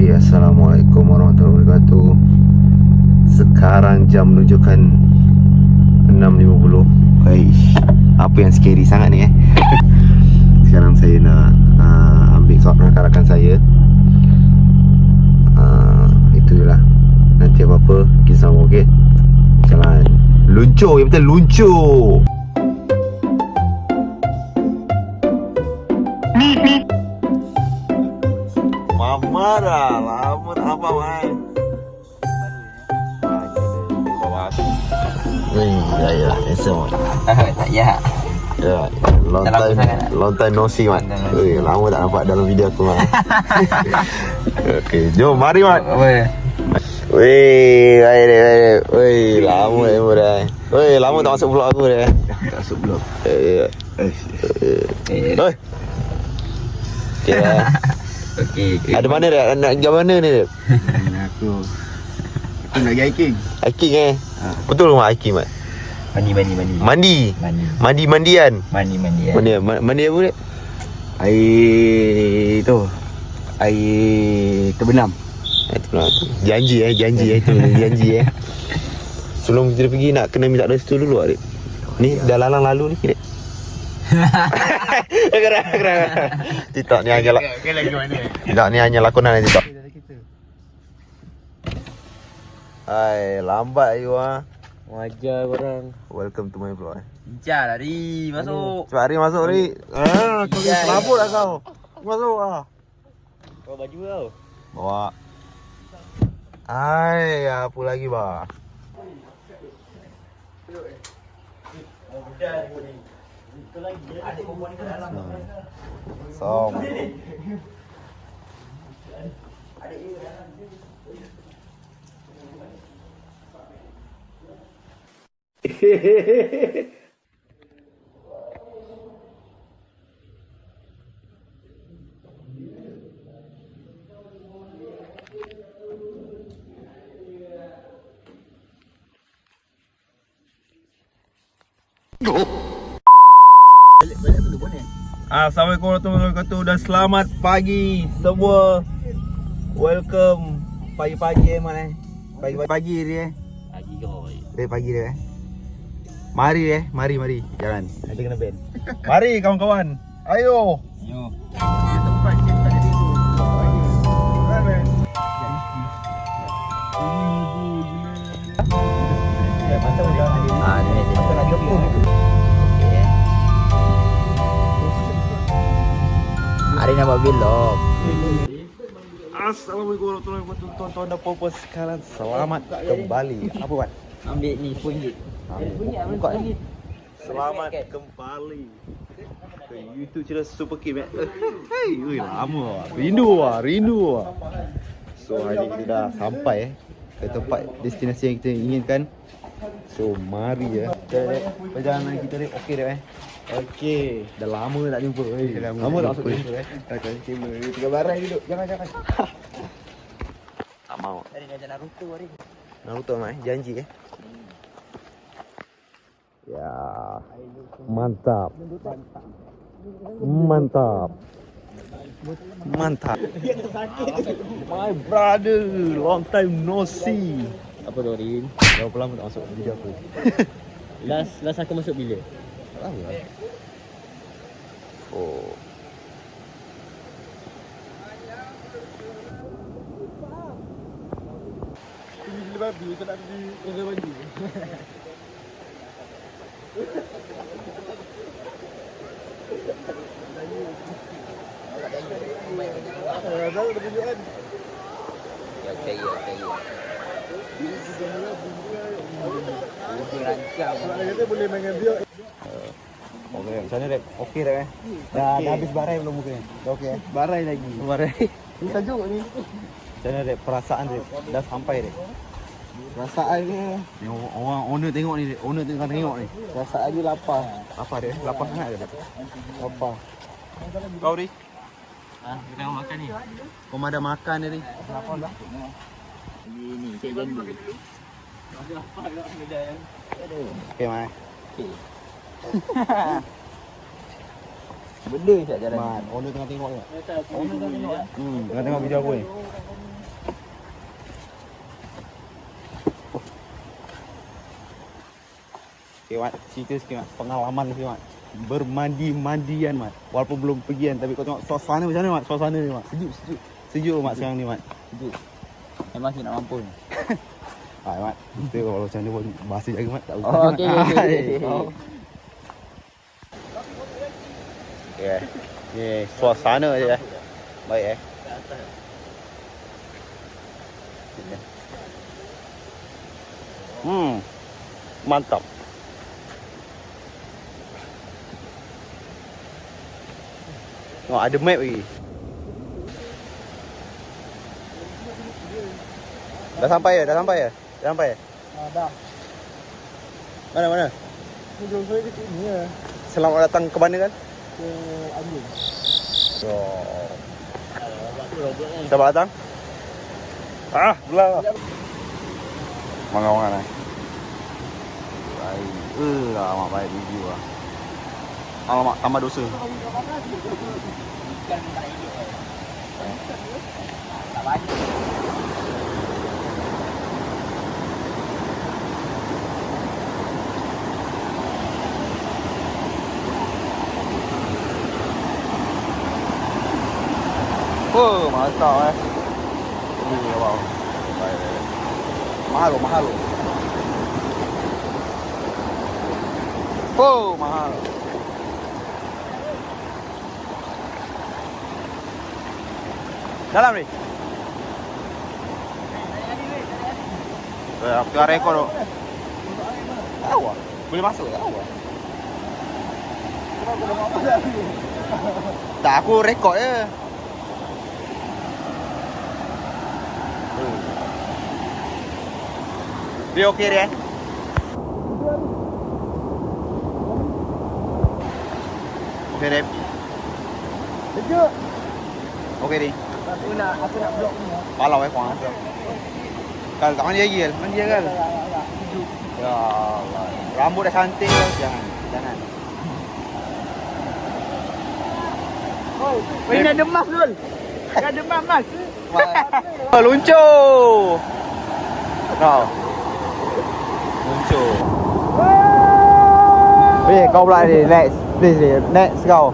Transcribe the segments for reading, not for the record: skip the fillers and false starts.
Okey, Assalamualaikum warahmatullahi wabarakatuh. Sekarang jam menunjukkan 6.50. Eish, apa yang scary sangat ni Sekarang saya nak ambil rakan-rakan saya. Itulah. Nanti apa-apa kita sama, okey? Jalan. Luncur, yang betul luncur. Mama dah lama tak apa mai. Ya, esok. Tak ya. Ya, long time no see, Mat. Lama tak nampak dalam video aku, Mat. Okey, jom mari, Mat. Weh, baik. Weh, lama dah. Weh, lama tak masuk vlog aku dah. Tak masuk vlog. Oi. Okey dah. Okey. Ada mana dah? Nak pergi mana ni? Aku nak pergi hiking. Hiking Betul ke hiking, Mat? Mandian. Mandi apa dia? Air tu. Air terbenam. Janji itu janji. Sebelum kita pergi nak kena minta restu dulu, Adik. Ni dah lalang lalu ni, Adik. Kerang. TikTok ni hanya TikTok ni hanya lakonan TikTok. Hai, lambat you Wajar korang. Welcome to my vlog. Bincang lah Ri. Masuk. Cepat Ri masuk Ri. Kau ni selabut lah kau. Masuk Kau baju kau. Bawa. Hai, apa lagi bah? Som. Assalamualaikum warahmatullahi wabarakatuh dan selamat pagi semua. Welcome pagi-pagi Pagi dia Pagi ke bawah? Pagi dia Mari. Jangan. Nanti kena ban. Mari kawan-kawan. Ayo. Tempat je tak ada tidur. Macam nak jemput. Hari nak buat vlog. Assalamualaikum warahmatullahi wabarakatuh. Tuan-tuan dan puan-puan sekalian, selamat kembali. Apa Wan? Ambil ni RM10. Buka ni. Selamat kembali ke YouTube channel Super Kim. Hey, lama. Rindu. So hari ni kita dah sampai ke tempat destinasi yang kita inginkan. So mari perjalanan kita ni okey dah Okey, dah lama tak jumpa. Lama tak masuk jumpa Takkan kamera. Tiga barai duduk. Jangan. Tak mau. Tadi nak Naruto hari. Naruto mai janji Ya. Mantap. My brother, long time no see. Apa tu Rin? Berapa lama tak masuk video aku? Last aku masuk bila? Tahu lah. Oh. Gila babi, kau nak pergi orang mandi. Dah tunjukkan. Ya, okey. Kata boleh main dengan dia. Okey, macam mana Rep? Okey Rep Dah habis barai belum muka ni? Dah okey Barai lagi. Ni tajuk ni. Macam mana Rep? Perasaan Rep? Dah sampai Rep? Perasaan ni orang owner tengok ni Rep. Owner tengok ni. Perasaan dia lapar. Lapar Rep? Lapar sangat ke Rep? Lapar. Kau Ri? Kita nak makan ni. Kau ada makan ni Ri? Lapar lah. Ni cik jandu. Okey Mai. Okey. Benda je jalan. Mat, owner tengah tengok ni. Owner tengah tengok. Tengah tengok video aku ni. Okay, Mat. Cerita sikit, Mat. Pengalaman sikit, Mat. Bermandi-mandian, Mat. Walaupun belum pergian, tapi kau tengok suasana macam mana, Mat? Suasana ni, Mat. Sejuk, Mat, sekarang ni, Mat. Sejuk. Memang kita nak mampu ni. Mat. Kita kalau macam ni pun bahasa jaga, Mat. Tak Oh, okey. Okay. Ni suasana je. Baik mantap. Oh, ada map lagi. Dah sampai ya? Dah. Mana? Hujung saya dekat ni ya. Selamat datang ke mana kan? Ke Anjing. Oh. Selamat datang. Belah. Mangan-mangan baik. Alamak baik video lah. Alamak tambah dosa. Oh, mantap wow. Baik. Mahal. Oh, mahal. Dalam ni. Aku rekod tu. Awak boleh masuk ke awak? Tak, aku rekod je. Dia okey dia? Okey dia. Sejuk. Okey ni. Aku nak blok ni. Palau kurang ajar. Kal tak mandi lagi kan? Mandi kan? Sejuk. Ya Allah. Rambut dah cantik lah. Jangan. Oi, ini ada emas dul. Ada emas. Luncur. Kau. Luncur. Weh, kau pula ni. Next. Please ni. Next kau.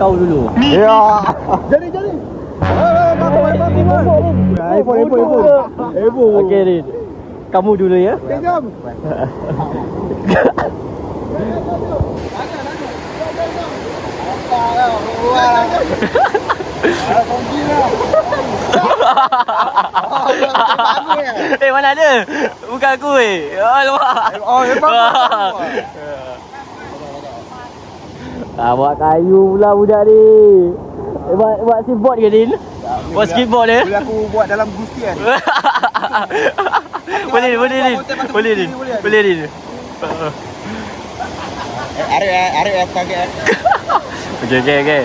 Kau dulu. Ya. Jadi. iPhone. Okey, Rin. Kamu dulu ya. Okay, jom. Mana ada? Bukan aku Alamak. Bawa kayu pula budak ni. Buat skateboard ke Din? Buat skateboard dia? Boleh aku buat dalam Gusti kan? Boleh Din. Arif kaget. Okey.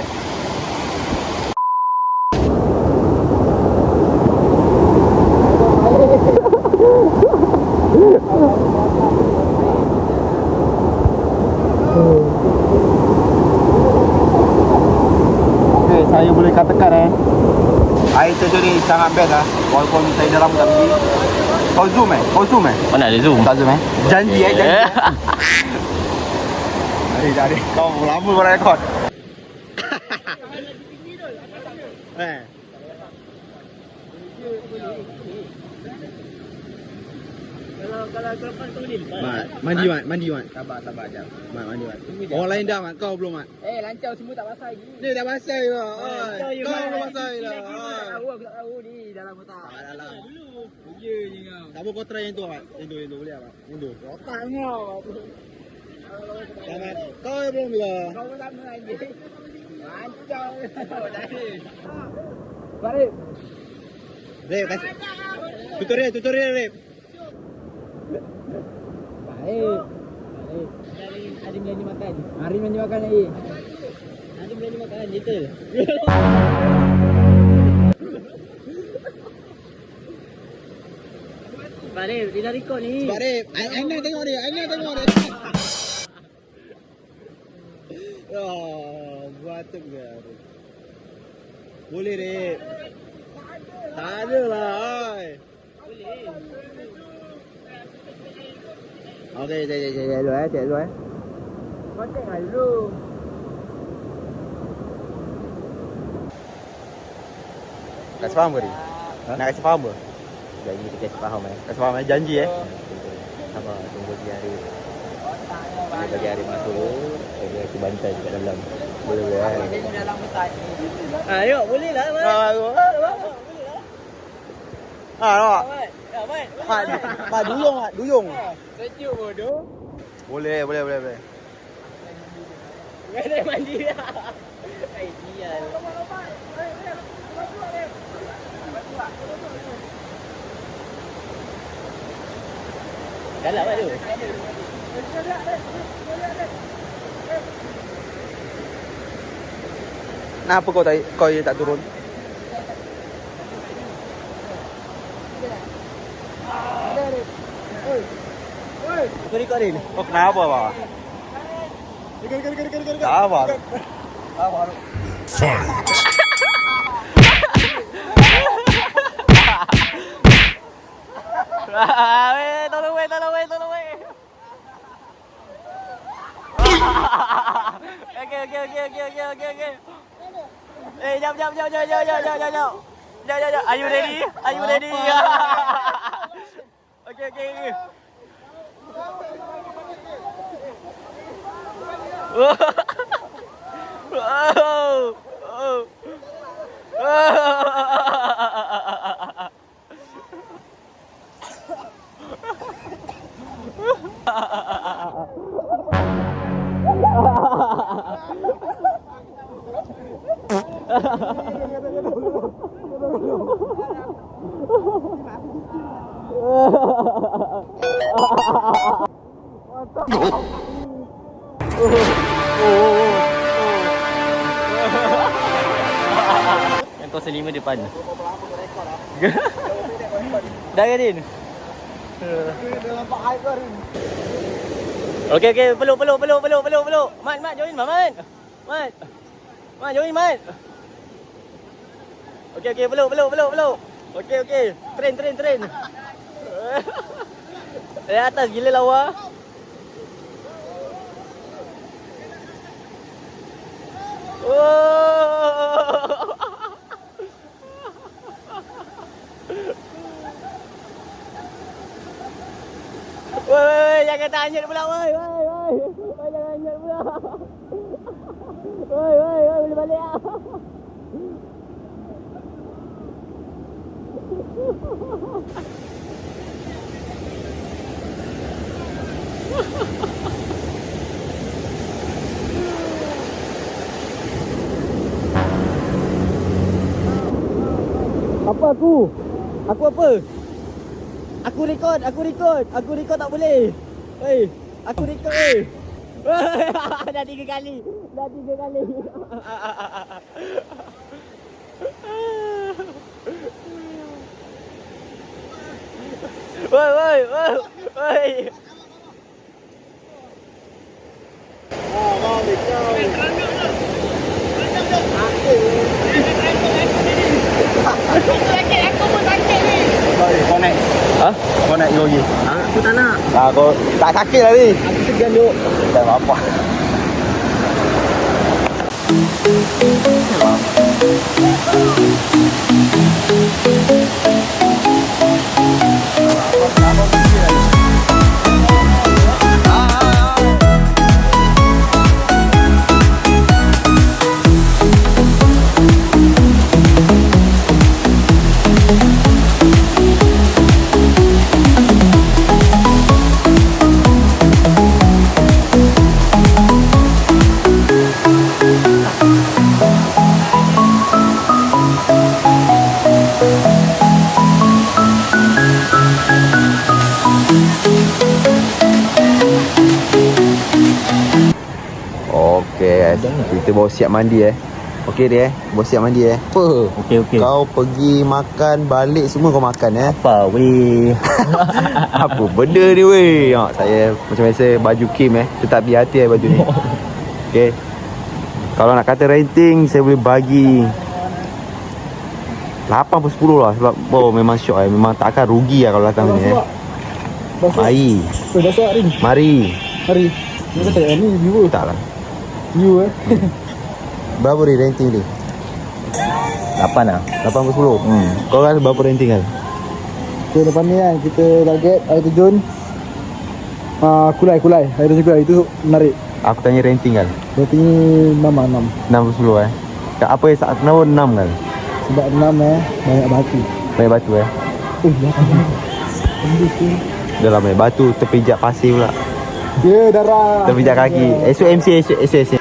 Okay, saya boleh katakan air terjun ni sangat best lah. Walaupun saya dalam tak pergi. Kau zoom Mana ada zoom? Tak zoom Janji Janji. Kau lama kau rekod. Kalau kau Din. Mandi Mat. Sabar jap. Mat, mandi Mat. Orang lain dah Mat, kau belum Mat. Lancau semua tak basah lagi. Ni dah basah lah. Kau belum basah lah. Aku tak tahu ni dalam otak. Dalam. Ya je kau. Tak apa kau try yang tu Mat. Yang tu boleh Mat. Yang tu. Otak kau. Mat. Kau belum lah. Kau pun sama anjing. Lancau. Barik. Rep, kasih. Tutorial Rep. Baik. Ada belanja makan. Hari belanja makan lagi. Ada belanja makan betul. Baik, dia dah record ni. Sebab Rep, Aina tengok dia. Oh, batuk ke? Boleh Rep. Tak ada lah. Okey, cek dulu Kau tengok dulu. Kasih faham ke ni? Nak kasih faham ke? Janji kita kasih faham Kasih faham janji Sabar, tunggu 3 hari. Bagi hari masuk, kita bantai dekat dalam. Boleh dalam besar. Yuk, boleh lah, Mat. Boleh lah. Nampak? Mat, duyung. Sejuk bodoh. Boleh. Kena mandi dah. Sial. Galak Mat tu. Kenapa kau tak turun? Kau record ni. Kau kenapa, Pak? Sabar. Tolong weh. Okay. Jap. Are you ready? Okay. Yang kau selima depan. Dah ke Din? Okay, peluk. Mat, join Mat. Mat, join Mat. Okay, peluk. Okay. Train. Dari atas gila lawa. Woi, jangan tanya pula, woi. Jangan tanya pula. Woi, boleh balik ah. Apa aku? Aku apa? Aku record tak boleh. Hei, aku record. Dah 3 kali. Woi. Kau naik. Ha? Kau naik lagi. Aku tak nak. Kau tak sakit lagi. Aku segan duk. Tak apa. Kita bawa siap mandi Okey dia bawa siap mandi Apa? Okey. Kau pergi makan balik semua kau makan Apa weh? Apa benda ni weh? Saya macam biasa baju Kim tetap di hati baju ni. Okey. Kalau nak kata rating saya boleh bagi 8/10 lah sebab memang syok memang tak akan rugi lah kalau datang sini Mari. Dah suat Rin. Mari. Hari. Ni kata ni viewer. Tak lah. Viewer. Berapa ni rating ni? 8 lah. 8 per 10. Kau rasa berapa rating kan? Okay, depan ni kan kita target air terjun. Kulai. Air terjun kulai itu menarik. Aku tanya rating kan. Berarti 6 lah 6. 6 per 10 Apa yang saat kenapa 6 kan? Sebab 6 banyak batu. Banyak batu Dah lama batu terpijak pasir pula. Ya darah. Terpijak kaki. Esok MC.